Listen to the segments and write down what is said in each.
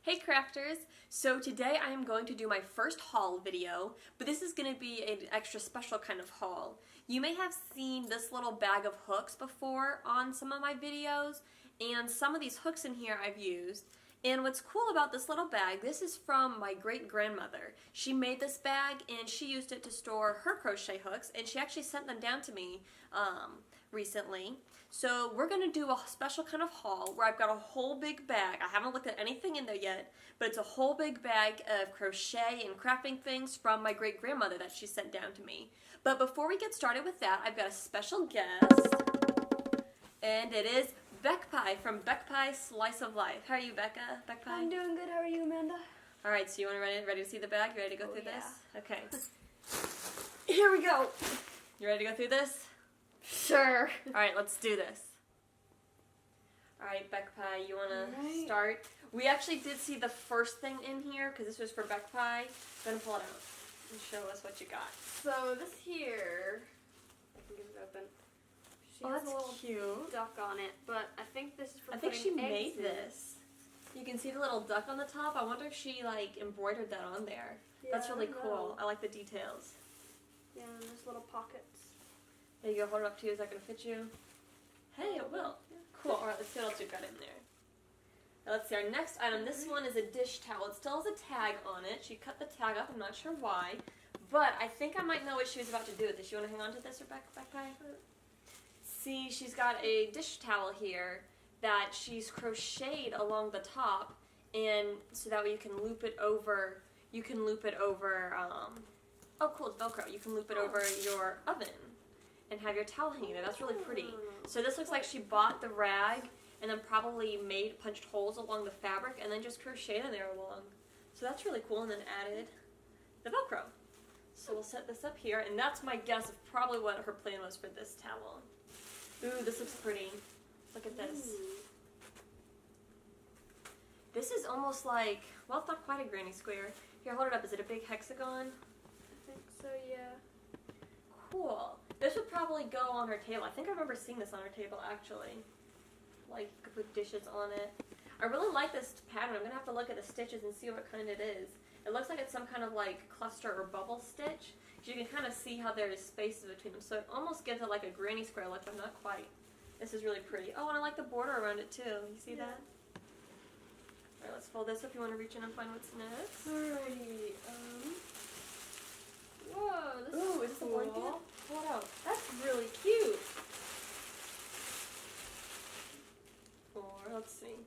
Hey crafters! So today I am going to do my first haul video, but this is going to be an extra special kind of haul. You may have seen this little bag of hooks before on some of my videos, and some of these hooks in here I've used. And what's cool about this little bag, this is from my great-grandmother. She made this bag and she used it to store her crochet hooks, and she actually sent them down to me recently. So we're going to do a special kind of haul where I've got a whole big bag. I haven't looked at anything in there yet, but it's a whole big bag of crochet and crafting things from my great-grandmother that she sent down to me. But before we get started with that, I've got a special guest, and it is Beck Pie from Beck Pie Slice of Life. How are you, Becca? Beck Pie? I'm doing good. How are you, Amanda? All right, so you want to ready to see the bag? You ready to go through yeah. this? Okay. Here we go. You ready to go through this? Sure. All right, let's do this. All right, Beck Pie, you want to start? We actually did see the first thing in here because this was for Beck Pie. Go ahead and pull it out and show us what you got. So this here, I can get it open. She has that's a little cute. duck on it, but I think this is for I think she putting made eggs in. this. You can see the little duck on the top. I wonder if she like embroidered that on there. Yeah, That's really I don't cool. know. I like the details. Yeah, and there's little pockets. There you go. Hold it up to you. Is that going to fit you? Hey, it will. Yeah. Cool. All right, let's see what else we've got in there. Now, let's see. Our next item. This one is a dish towel. It still has a tag on it. She cut the tag up. I'm not sure why. But I think I might know what she was about to do with this. You want to hang on to this, Rebecca? Beck Pie? See, she's got a dish towel here that she's crocheted along the top, and so that way you can loop it over. You can loop it over. Oh, cool! It's Velcro. You can loop it over your oven and have your towel hanging there. That's really pretty. So this looks like she bought the rag and then probably punched holes along the fabric and then just crocheted in there along. So that's really cool, and then added the Velcro. So we'll set this up here, and that's my guess of probably what her plan was for this towel. Ooh, this looks pretty. Look at this. This is almost like, well, it's not quite a granny square. Here, hold it up. Is it a big hexagon? I think so, yeah. Cool. This would probably go on her table. I think I remember seeing this on her table, actually. Like, you could put dishes on it. I really like this pattern. I'm going to have to look at the stitches and see what kind it is. It looks like it's some kind of, like, cluster or bubble stitch. You can kind of see how there's spaces between them. So it almost gives it like a granny square look, but not quite. This is really pretty. Oh, and I like the border around it, too. You see that? Alright, let's fold this up. You want to reach in and find what's next? Alrighty. Whoa, this Ooh, is this cool. a blanket? Pull it out. That's really cute. Or, let's see.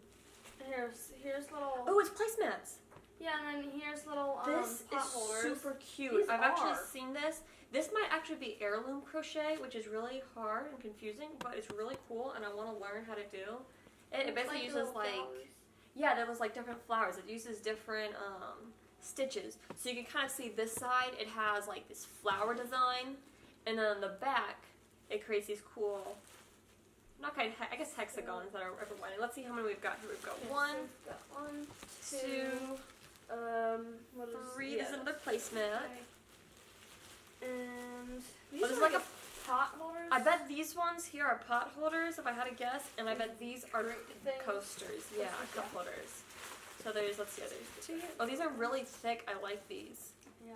Here's little. Oh, it's placemats. Yeah, and then here's little This pot is holders. super cute. These I've actually are. seen this. This might actually be heirloom crochet, which is really hard and confusing, but it's really cool, and I want to learn how to do. It basically uses like, yeah, there was like different flowers. It uses different stitches. So you can kind of see this side, it has like this flower design, and then on the back, it creates these cool, not kind of, I guess hexagons that are everywhere. Let's see how many we've got here. We've got one, two, what is, three. This is another placemat. Okay. And these There's are like a pot holders. I bet these ones here are pot holders, if I had to guess, and I bet these are coasters. Yeah, cup holders. So there's, let's see, there's two here. Oh, these are really thick. I like these. Yeah.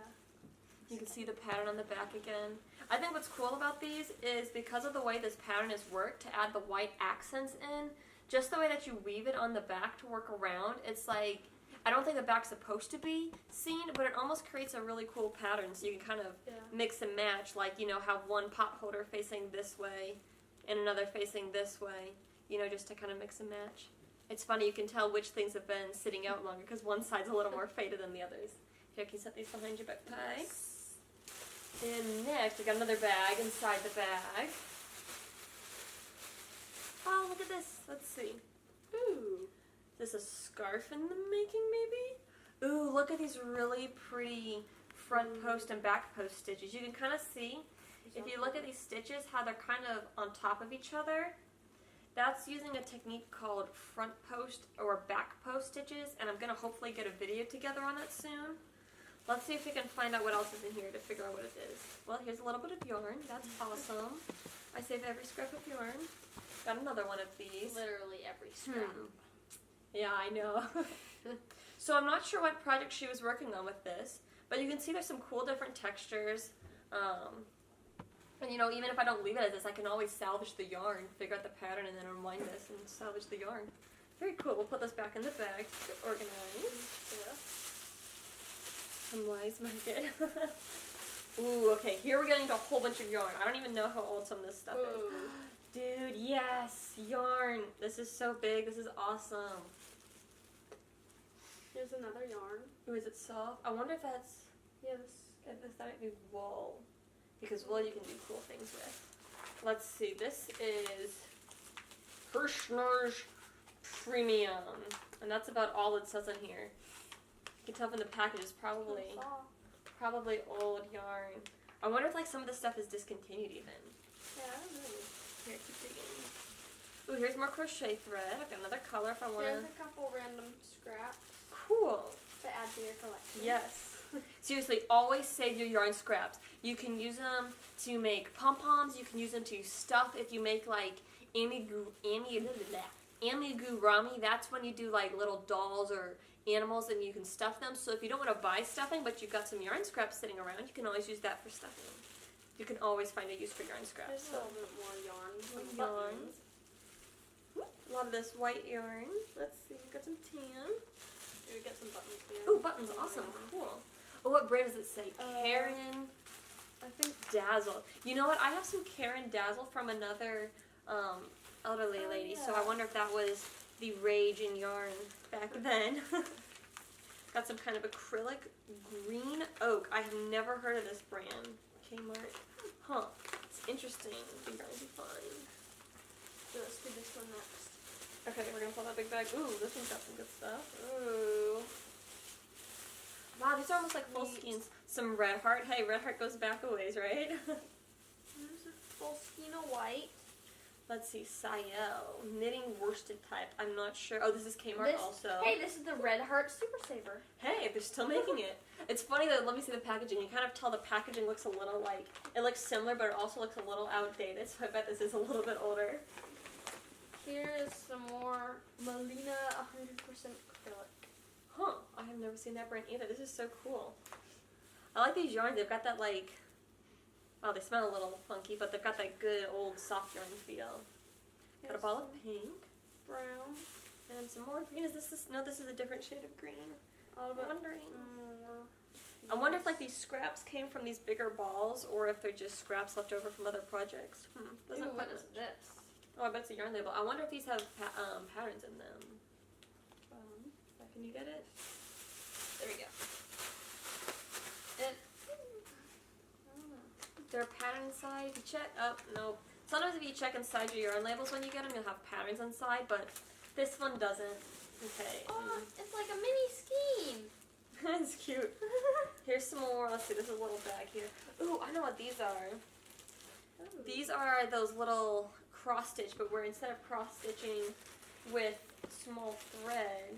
You can see the pattern on the back again. I think what's cool about these is because of the way this pattern is worked, to add the white accents in, just the way that you weave it on the back to work around, it's like, I don't think the back's supposed to be seen, but it almost creates a really cool pattern, so you can kind of mix and match, like, you know, have one pot holder facing this way and another facing this way, you know, just to kind of mix and match. It's funny, you can tell which things have been sitting out longer because one side's a little more faded than the others. Here, can you set these behind your Beck Pie? And next, we got another bag inside the bag. Oh, look at this. Let's see. Ooh. Is this a scarf in the making, maybe? Ooh, look at these really pretty front post and back post stitches. You can kind of see, if you look at these stitches, how they're kind of on top of each other. That's using a technique called front post or back post stitches, and I'm going to hopefully get a video together on it soon. Let's see if we can find out what else is in here to figure out what it is. Well, here's a little bit of yarn. That's awesome. I save every scrap of yarn. Got another one of these. Literally every scrap. Yeah, I know. So I'm not sure what project she was working on with this, but you can see there's some cool different textures. And you know, even if I don't leave it as this, I can always salvage the yarn, figure out the pattern, and then unwind this and salvage the yarn. Very cool. We'll put this back in the bag to get organized. Yeah. Some wise market. Ooh, okay, here we're getting into a whole bunch of yarn. I don't even know how old some of this stuff is. Dude, yes, yarn. This is so big. This is awesome. Here's another yarn. Ooh, is it soft? I wonder if that's... Yes. If this might be wool. Because wool you can do cool things with. Let's see, this is Hirschner's Premium. And that's about all it says on here. You can tell from the package it's probably old yarn. I wonder if like some of this stuff is discontinued even. Yeah, I don't know. Here, keep digging. Ooh, here's more crochet thread. I've got another color if I want to. Here's a couple random scraps. Cool. To add to your collection. Yes. Seriously, always save your yarn scraps. You can use them to make pom-poms. You can use them to stuff. If you make like amigurumi, that's when you do like little dolls or animals and you can stuff them. So if you don't want to buy stuffing, but you've got some yarn scraps sitting around, you can always use that for stuffing. You can always find a use for yarn scraps. There's a little bit more yarn. Some yarns. A lot of this white yarn. Let's see, we've got some tan. We get some buttons here. Ooh, buttons, awesome, cool. Oh, what brand does it say? Karen, I think Dazzle. You know what? I have some Karen Dazzle from another elderly lady, yeah. so I wonder if that was the rage in yarn back then. Got some kind of acrylic green oak. I have never heard of this brand. Kmart. Huh. It's interesting. The yarn will be fine. So let's do this one next. Okay, we're gonna pull that big bag. Ooh, this one's got some good stuff. Ooh. Wow, these are almost like full skeins. Some Red Heart. Hey, Red Heart goes back a ways, right? There's a full skein of white. Let's see, Sayel. Knitting worsted type. I'm not sure. Oh, this is Kmart also. Hey, this is the Red Heart Super Saver. Hey, they're still making it. It's funny though, let me see the packaging. You kind of tell the packaging looks a little like, it looks similar, but it also looks a little outdated, so I bet this is a little bit older. Here is some more Melina 100% acrylic. Huh, I have never seen that brand either. This is so cool. I like these yarns. They've got that like, oh, they smell a little funky, but they've got that good old soft yarn feel. Got a ball of pink. Brown. And some more green. Is this, no, this is a different shade of green. I'm wondering. I wonder if like these scraps came from these bigger balls or if they're just scraps left over from other projects. Doesn't what is this? Oh, I bet it's a yarn label. I wonder if these have patterns in them. Can you get it? There we go. Is there a pattern inside? If you check, oh, no. Sometimes if you check inside your yarn labels when you get them, you'll have patterns inside, but this one doesn't. Okay. Oh, it's like a mini scheme. That's cute. Here's some more. Let's see, there's a little bag here. Ooh, I know what these are. Ooh. These are those little cross stitch, but where instead of cross stitching with small thread,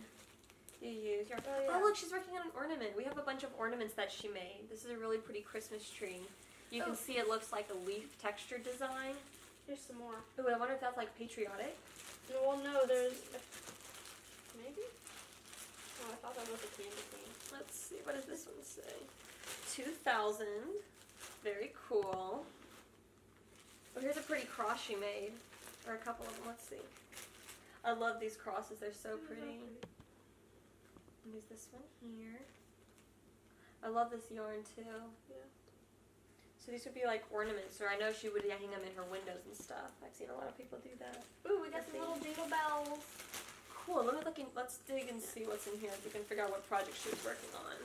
you use your... Oh, look, she's working on an ornament. We have a bunch of ornaments that she made. This is a really pretty Christmas tree. You can see it looks like a leaf texture design. Here's some more. Ooh, I wonder if that's like patriotic. Well, no, there's... Maybe? Oh, I thought that was a candy cane. Let's see, what does this one say? 2000. Very cool. Oh, here's a pretty cross she made. Or a couple of them, let's see. I love these crosses, they're so pretty. And there's this one here. I love this yarn too. Yeah. So these would be like ornaments, or I know she would hang them in her windows and stuff. I've seen a lot of people do that. Ooh, we got some little jingle bells. Cool, let me look in, let's dig and see what's in here if we can figure out what project she was working on.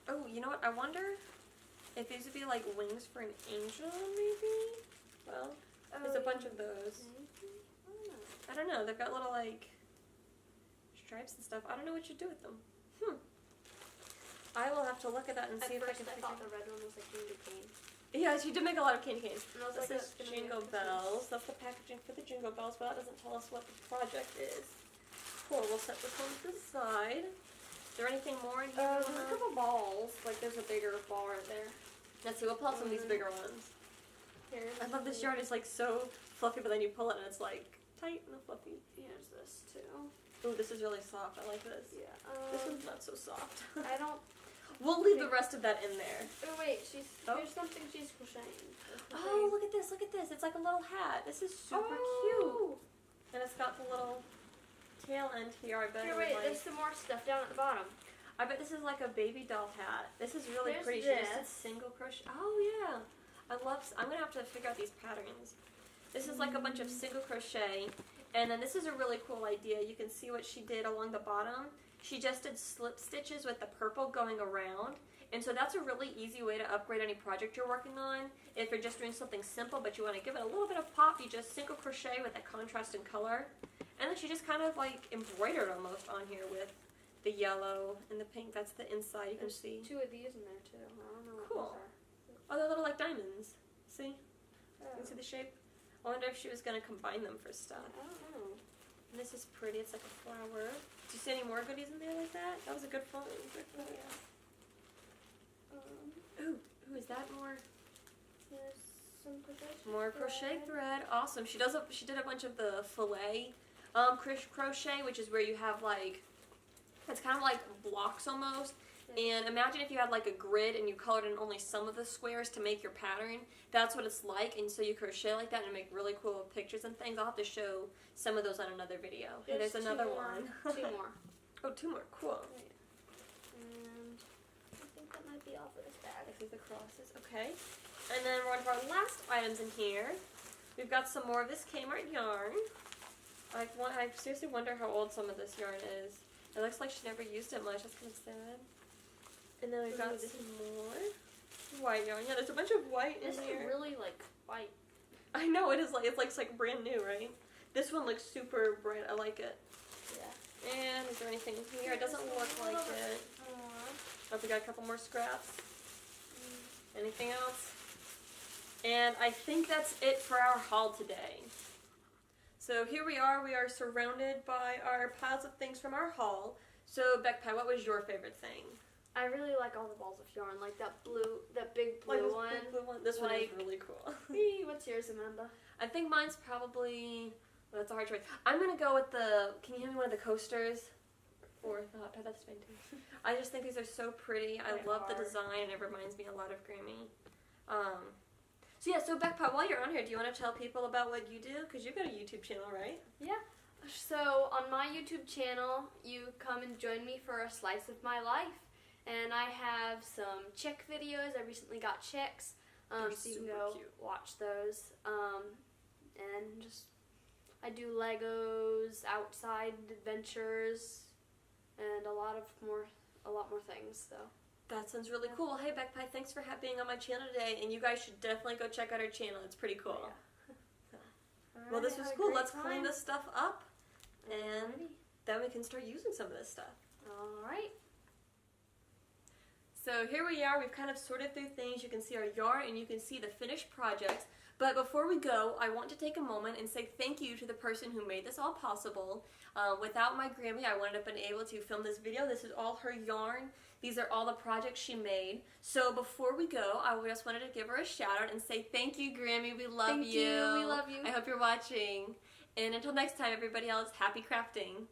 Oh, you know what? I wonder if these would be like wings for an angel, maybe? Well, there's a bunch of those. I don't know. They've got little like stripes and stuff. I don't know what you'd do with them. I will have to look at that and see if I can figure thought the red one was a candy cane. Yeah, she did make a lot of candy canes. This is Jingle Bells. That's the packaging for the Jingle Bells, but that doesn't tell us what the project is. Cool, we'll set this one to the side. Is there anything more in here? There's a couple balls. Like there's a bigger ball right there. Let's see, we'll pull out some of these bigger ones. Here. I love this yarn. It's like so fluffy, but then you pull it and it's like tight and fluffy. Here's this too. Ooh, this is really soft. I like this. Yeah. This one's not so soft. I don't. We'll leave the rest of that in there. Oh wait, here's something she's crocheting. Oh, look at this! Look at this! It's like a little hat. This is super cute. And it's got the little tail end here. I bet. Here, wait. There's some more stuff down at the bottom. I bet this is like a baby doll hat. This is really There's pretty. She just did single crochet. Oh yeah, I'm gonna have to figure out these patterns. This is like a bunch of single crochet, and then this is a really cool idea. You can see what she did along the bottom. She just did slip stitches with the purple going around, and so that's a really easy way to upgrade any project you're working on. If you're just doing something simple but you want to give it a little bit of pop, you just single crochet with that contrast in color, and then she just kind of like embroidered almost on here with the yellow and the pink. That's the inside. You can see 2 of these in there too. I don't know what cool. those are. Oh, they're little like diamonds. See? Oh. You can see the shape? I wonder if she was going to combine them for stuff. I don't know. And this is pretty. It's like a flower. Do you see any more goodies in there like that? That was a good find. Oh, yeah. Ooh, is that more? There's some crochet. More crochet thread. Awesome. She did a bunch of the fillet crochet, which is where you have like, it's kind of like blocks almost. And imagine if you had like a grid and you colored in only some of the squares to make your pattern. That's what it's like, and so you crochet like that and make really cool pictures and things. I'll have to show some of those on another video. Hey, there's another one. 2 more. Oh, 2 more. Cool. And I think that might be all for this bag. This is the crosses. Okay. And then one of our last items in here. We've got some more of this Kmart yarn. I seriously wonder how old some of this yarn is. It looks like she never used it much. That's kind of sad. And then we've got some more white yarn. Yeah, there's a bunch of white in here. This is really like white. I know it is like it's like brand new, right? This one looks super bright. I like it. Yeah. And is there anything here? It doesn't look like it. Oh, we got a couple more scraps. Anything else? And I think that's it for our haul today. So here we are surrounded by our piles of things from our haul. So Beck Pie, what was your favorite thing? I really like all the balls of yarn, like that big blue one. This one is really cool. What's yours, Amanda? I think mine's probably, well, that's a hard choice. I'm going to go with can you hand me one of the coasters? Or that's fine too. I just think these are so pretty. I love the design, and it reminds me a lot of Grammy. So Beck Pie, while you're on here, do you want to tell people about what you do? Because you've got a YouTube channel, right? Yeah. So on my YouTube channel, you come and join me for a slice of my life. And I have some chick videos. I recently got chicks. So you can go watch those. And I do Legos, outside adventures, and a lot more things. So that sounds really cool. Hey Beck Pie, thanks for being on my channel today. And you guys should definitely go check out her channel. It's pretty cool. Yeah. Well, this was cool. Let's clean this stuff up, and then we can start using some of this stuff. All right. So here we are, we've kind of sorted through things. You can see our yarn and you can see the finished projects. But before we go, I want to take a moment and say thank you to the person who made this all possible. Without my Grammy, I wouldn't have been able to film this video. This is all her yarn. These are all the projects she made. So before we go, I just wanted to give her a shout out and say thank you, Grammy. We love you. We love you. I hope you're watching. And until next time, everybody else, happy crafting.